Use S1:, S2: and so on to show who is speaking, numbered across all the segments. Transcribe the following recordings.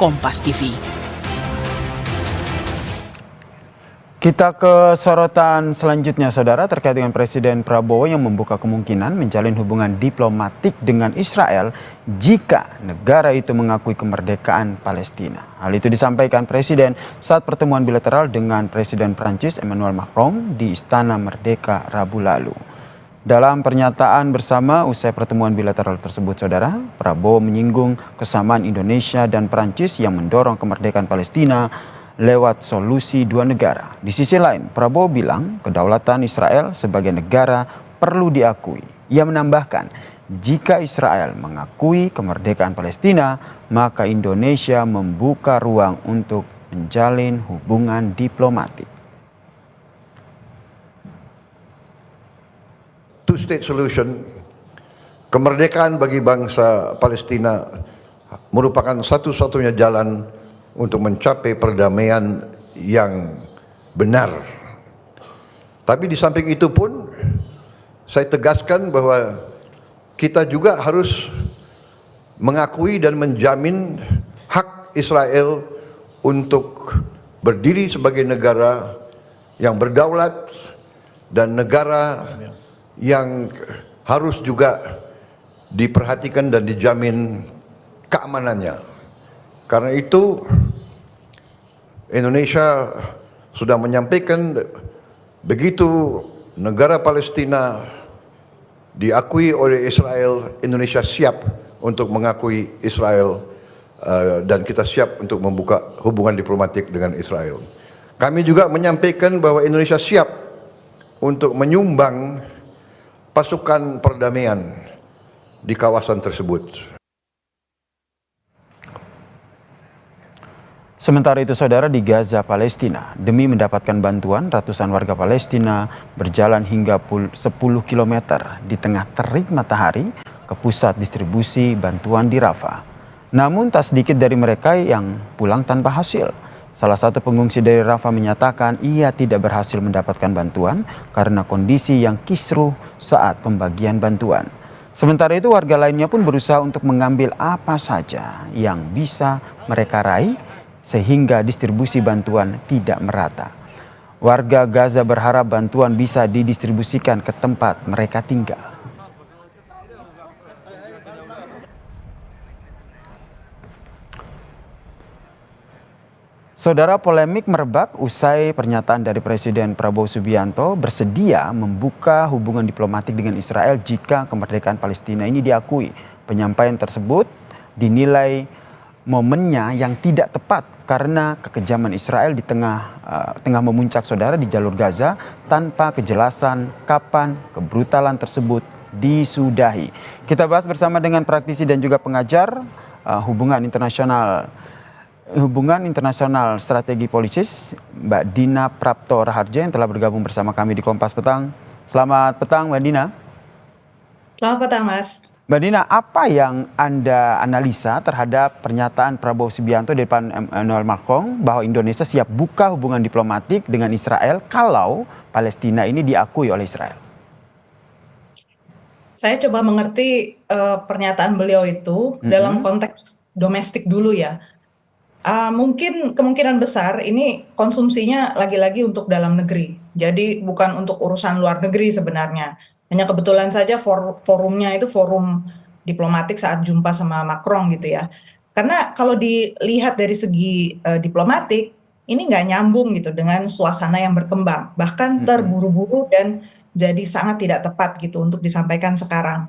S1: Kompas TV.
S2: Kita ke sorotan selanjutnya, saudara, terkait dengan Presiden Prabowo yang membuka kemungkinan menjalin hubungan diplomatik dengan Israel jika negara itu mengakui kemerdekaan Palestina. Hal itu disampaikan Presiden saat pertemuan bilateral dengan Presiden Prancis Emmanuel Macron di Istana Merdeka Rabu lalu. Dalam pernyataan bersama usai pertemuan bilateral tersebut, saudara, Prabowo menyinggung kesamaan Indonesia dan Prancis yang mendorong kemerdekaan Palestina lewat solusi dua negara. Di sisi lain, Prabowo bilang kedaulatan Israel sebagai negara perlu diakui. Ia menambahkan, jika Israel mengakui kemerdekaan Palestina, maka Indonesia membuka ruang untuk menjalin hubungan diplomatik.
S3: Two-state solution, kemerdekaan bagi bangsa Palestina merupakan satu-satunya jalan untuk mencapai perdamaian yang benar. Tapi di samping itu pun saya tegaskan bahwa kita juga harus mengakui dan menjamin hak Israel untuk berdiri sebagai negara yang berdaulat dan negara yang harus juga diperhatikan dan dijamin keamanannya. Karena itu Indonesia sudah menyampaikan begitu negara Palestina diakui oleh Israel, Indonesia siap untuk mengakui Israel dan kita siap untuk membuka hubungan diplomatik dengan Israel. Kami juga menyampaikan bahwa Indonesia siap untuk menyumbang pasukan perdamaian di kawasan tersebut.
S2: Sementara itu, saudara, di Gaza, Palestina, demi mendapatkan bantuan, ratusan warga Palestina berjalan hingga 10 km di tengah terik matahari ke pusat distribusi bantuan di Rafah. Namun tak sedikit dari mereka yang pulang tanpa hasil. Salah satu pengungsi dari Rafah menyatakan ia tidak berhasil mendapatkan bantuan karena kondisi yang kisruh saat pembagian bantuan. Sementara itu, warga lainnya pun berusaha untuk mengambil apa saja yang bisa mereka raih sehingga distribusi bantuan tidak merata. Warga Gaza berharap bantuan bisa didistribusikan ke tempat mereka tinggal. Saudara, polemik merebak usai pernyataan dari Presiden Prabowo Subianto bersedia membuka hubungan diplomatik dengan Israel jika kemerdekaan Palestina ini diakui. Penyampaian tersebut dinilai momennya yang tidak tepat karena kekejaman Israel di tengah memuncak, saudara, di jalur Gaza tanpa kejelasan kapan kebrutalan tersebut disudahi. Kita bahas bersama dengan praktisi dan juga pengajar hubungan internasional strategi politis, Mbak Dina Prapto Raharja yang telah bergabung bersama kami di Kompas Petang. Selamat petang, Mbak Dina.
S4: Selamat petang, Mas.
S2: Mbak Dina, apa yang Anda analisa terhadap pernyataan Prabowo Subianto di depan Emmanuel Macron bahwa Indonesia siap buka hubungan diplomatik dengan Israel kalau Palestina ini diakui oleh Israel?
S4: Saya coba mengerti pernyataan beliau itu dalam konteks domestik dulu ya. Mungkin kemungkinan besar ini konsumsinya lagi-lagi untuk dalam negeri. Jadi bukan untuk urusan luar negeri sebenarnya. Hanya kebetulan saja forumnya itu forum diplomatik saat jumpa sama Macron gitu ya. Karena kalau dilihat dari segi diplomatik, ini nggak nyambung gitu dengan suasana yang berkembang. Bahkan terburu-buru dan jadi sangat tidak tepat gitu untuk disampaikan sekarang.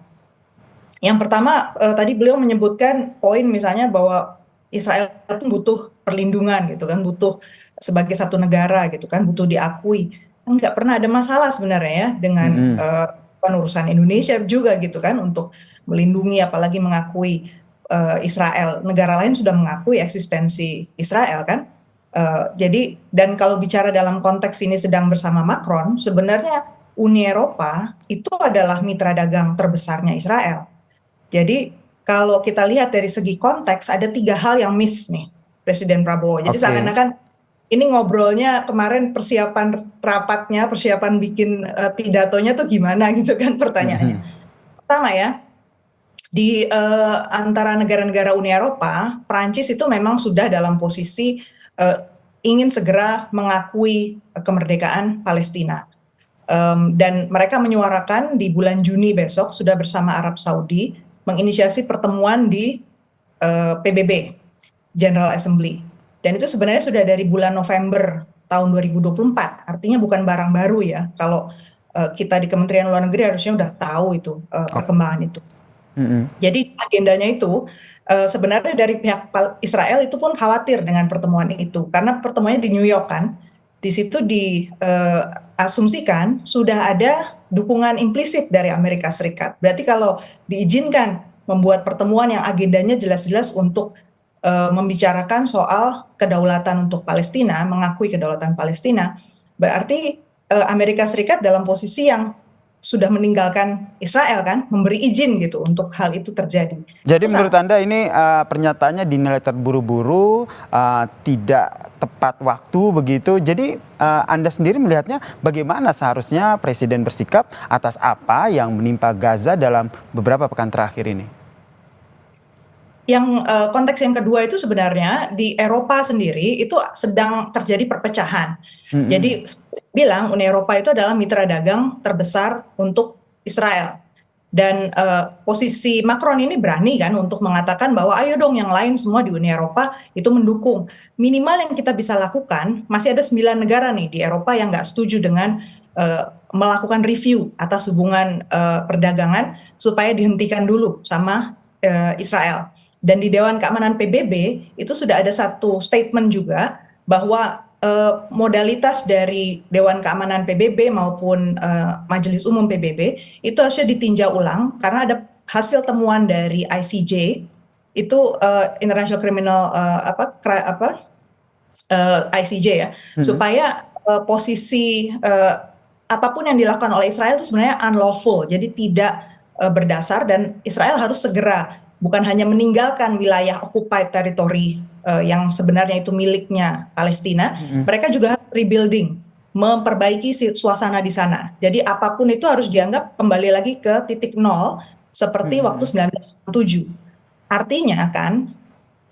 S4: Yang pertama, tadi beliau menyebutkan poin misalnya bahwa Israel itu butuh perlindungan gitu kan, butuh sebagai satu negara gitu kan, butuh diakui. Nggak pernah ada masalah sebenarnya ya dengan urusan Indonesia juga gitu kan untuk melindungi apalagi mengakui Israel. Negara lain sudah mengakui eksistensi Israel kan. Jadi dan kalau bicara dalam konteks ini sedang bersama Macron, sebenarnya Uni Eropa itu adalah mitra dagang terbesarnya Israel. Jadi kalau kita lihat dari segi konteks ada 3 hal yang miss nih Presiden Prabowo. Jadi seakan-akan ini ngobrolnya kemarin persiapan rapatnya, persiapan bikin pidatonya tuh gimana gitu kan pertanyaannya. Pertama ya, Di antara negara-negara Uni Eropa, Prancis itu memang sudah dalam posisi ingin segera mengakui kemerdekaan Palestina. Dan mereka menyuarakan di bulan Juni besok sudah bersama Arab Saudi menginisiasi pertemuan di PBB, General Assembly. Dan itu sebenarnya sudah dari bulan November tahun 2024, artinya bukan barang baru ya. Kalau kita di Kementerian Luar Negeri harusnya udah tahu itu perkembangan itu. Jadi agendanya itu sebenarnya dari pihak Israel itu pun khawatir dengan pertemuan itu karena pertemuannya di New York kan, di situ diasumsikan sudah ada dukungan implisit dari Amerika Serikat. Berarti kalau diizinkan membuat pertemuan yang agendanya jelas-jelas untuk membicarakan soal kedaulatan untuk Palestina, mengakui kedaulatan Palestina, berarti Amerika Serikat dalam posisi yang sudah meninggalkan Israel kan, memberi izin gitu untuk hal itu terjadi.
S2: Jadi menurut Anda ini pernyataannya dinilai terburu-buru, tidak tepat waktu begitu. Jadi Anda sendiri melihatnya bagaimana seharusnya Presiden bersikap atas apa yang menimpa Gaza dalam beberapa pekan terakhir ini?
S4: Yang konteks yang kedua itu sebenarnya di Eropa sendiri itu sedang terjadi perpecahan. Jadi bilang Uni Eropa itu adalah mitra dagang terbesar untuk Israel. Dan posisi Macron ini berani kan untuk mengatakan bahwa ayo dong yang lain semua di Uni Eropa itu mendukung. Minimal yang kita bisa lakukan, masih ada 9 negara nih di Eropa yang nggak setuju dengan melakukan review atas hubungan perdagangan supaya dihentikan dulu sama Israel. Dan di Dewan Keamanan PBB itu sudah ada satu statement juga bahwa modalitas dari Dewan Keamanan PBB maupun Majelis Umum PBB itu harusnya ditinjau ulang karena ada hasil temuan dari ICJ itu International Criminal ICJ ya, supaya posisi apapun yang dilakukan oleh Israel itu sebenarnya unlawful, jadi tidak berdasar dan Israel harus segera bukan hanya meninggalkan wilayah occupied territory yang sebenarnya itu miliknya Palestina, mereka juga harus rebuilding, memperbaiki suasana di sana. Jadi apapun itu harus dianggap kembali lagi ke titik nol seperti waktu 1947. Artinya kan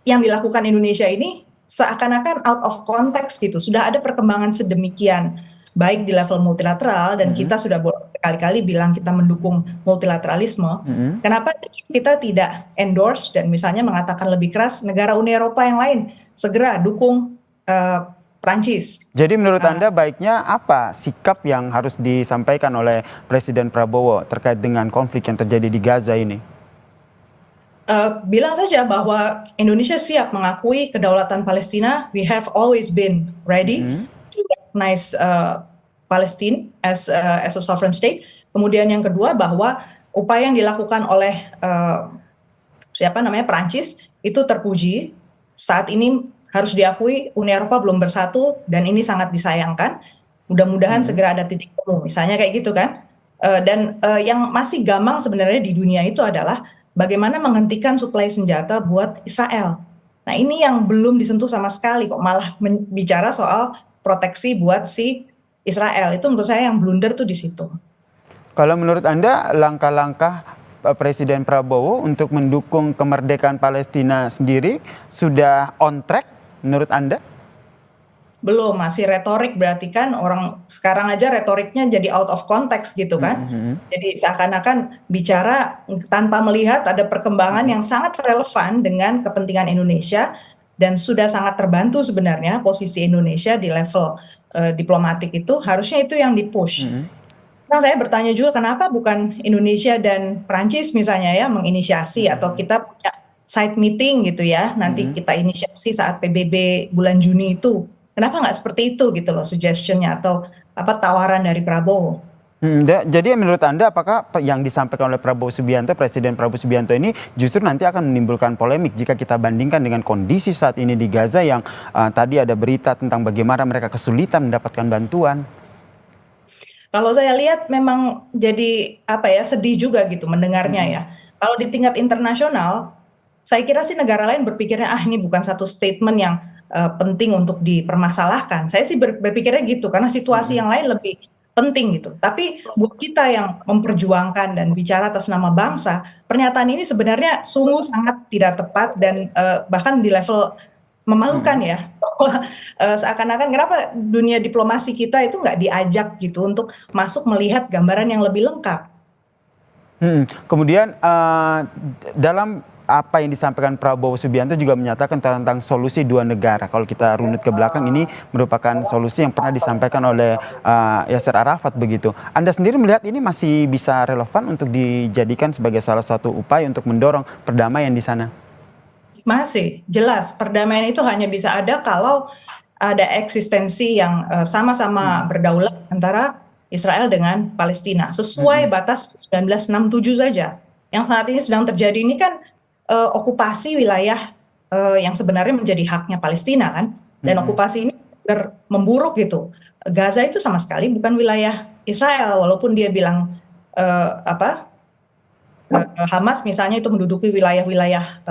S4: yang dilakukan Indonesia ini seakan-akan out of context gitu. Sudah ada perkembangan sedemikian baik di level multilateral dan kita sudah berkali-kali bilang kita mendukung multilateralisme. Kenapa kita tidak endorse dan misalnya mengatakan lebih keras negara Uni Eropa yang lain segera dukung Prancis.
S2: Jadi menurut Anda baiknya apa sikap yang harus disampaikan oleh Presiden Prabowo terkait dengan konflik yang terjadi di Gaza ini?
S4: Bilang saja bahwa Indonesia siap mengakui kedaulatan Palestina. We have always been ready to recognize Palestine as a sovereign state. Kemudian yang kedua bahwa upaya yang dilakukan oleh Prancis itu terpuji. Saat ini harus diakui Uni Eropa belum bersatu dan ini sangat disayangkan. Mudah-mudahan segera ada titik temu, misalnya kayak gitu kan. Dan yang masih gamang sebenarnya di dunia itu adalah bagaimana menghentikan suplai senjata buat Israel. Nah ini yang belum disentuh sama sekali kok, malah bicara soal proteksi buat si Israel. Itu menurut saya yang blunder tuh di situ.
S2: Kalau menurut Anda langkah-langkah Presiden Prabowo untuk mendukung kemerdekaan Palestina sendiri sudah on track menurut Anda?
S4: Belum, masih retorik, berarti kan orang sekarang aja retoriknya jadi out of context gitu kan. Jadi seakan-akan bicara tanpa melihat ada perkembangan yang sangat relevan dengan kepentingan Indonesia dan sudah sangat terbantu sebenarnya posisi Indonesia di level diplomatik itu, harusnya itu yang di-push. Nah saya bertanya juga kenapa bukan Indonesia dan Prancis misalnya ya menginisiasi atau kita punya side meeting gitu ya, nanti kita inisiasi saat PBB bulan Juni itu. Kenapa nggak seperti itu gitu loh suggestionnya atau tawaran dari Prabowo?
S2: Jadi menurut Anda apakah yang disampaikan oleh Prabowo Subianto, Presiden Prabowo Subianto ini justru nanti akan menimbulkan polemik jika kita bandingkan dengan kondisi saat ini di Gaza yang tadi ada berita tentang bagaimana mereka kesulitan mendapatkan bantuan?
S4: Kalau saya lihat memang jadi sedih juga gitu mendengarnya ya. Kalau di tingkat internasional, saya kira sih negara lain berpikirnya ini bukan satu statement yang penting untuk dipermasalahkan. Saya sih berpikirnya gitu karena situasi yang lain lebih penting gitu. Tapi buat kita yang memperjuangkan dan bicara atas nama bangsa, pernyataan ini sebenarnya sungguh sangat tidak tepat dan bahkan di level memalukan ya. Bahwa seakan-akan kenapa dunia diplomasi kita itu nggak diajak gitu untuk masuk melihat gambaran yang lebih lengkap.
S2: Kemudian dalam apa yang disampaikan Prabowo Subianto juga menyatakan tentang solusi dua negara. Kalau kita runut ke belakang, ini merupakan solusi yang pernah disampaikan oleh Yasser Arafat begitu. Anda sendiri melihat ini masih bisa relevan untuk dijadikan sebagai salah satu upaya untuk mendorong perdamaian di sana?
S4: Masih jelas perdamaian itu hanya bisa ada kalau ada eksistensi yang sama-sama berdaulat antara Israel dengan Palestina sesuai batas 1967 saja. Yang saat ini sedang terjadi ini kan okupasi wilayah yang sebenarnya menjadi haknya Palestina kan, dan okupasi ini memburuk gitu. Gaza itu sama sekali bukan wilayah Israel, walaupun dia bilang Hamas misalnya itu menduduki wilayah-wilayah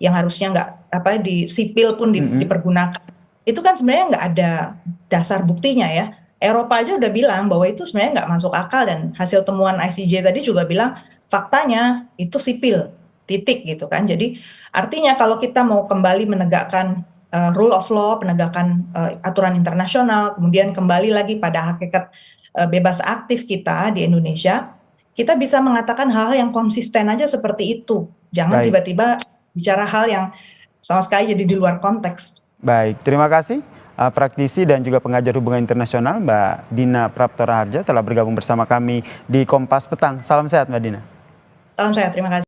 S4: yang harusnya nggak di sipil pun dipergunakan. Itu kan sebenarnya nggak ada dasar buktinya ya. Eropa aja udah bilang bahwa itu sebenarnya nggak masuk akal, dan hasil temuan ICJ tadi juga bilang faktanya itu sipil, titik gitu kan. Jadi artinya kalau kita mau kembali menegakkan rule of law, penegakan aturan internasional, kemudian kembali lagi pada hakikat bebas aktif kita di Indonesia, kita bisa mengatakan hal-hal yang konsisten aja seperti itu. Jangan tiba-tiba bicara hal yang sama sekali jadi di luar konteks.
S2: Baik, terima kasih praktisi dan juga pengajar hubungan internasional Mbak Dina Praptora Harja telah bergabung bersama kami di Kompas Petang. Salam sehat Mbak Dina.
S4: Salam sehat, terima kasih.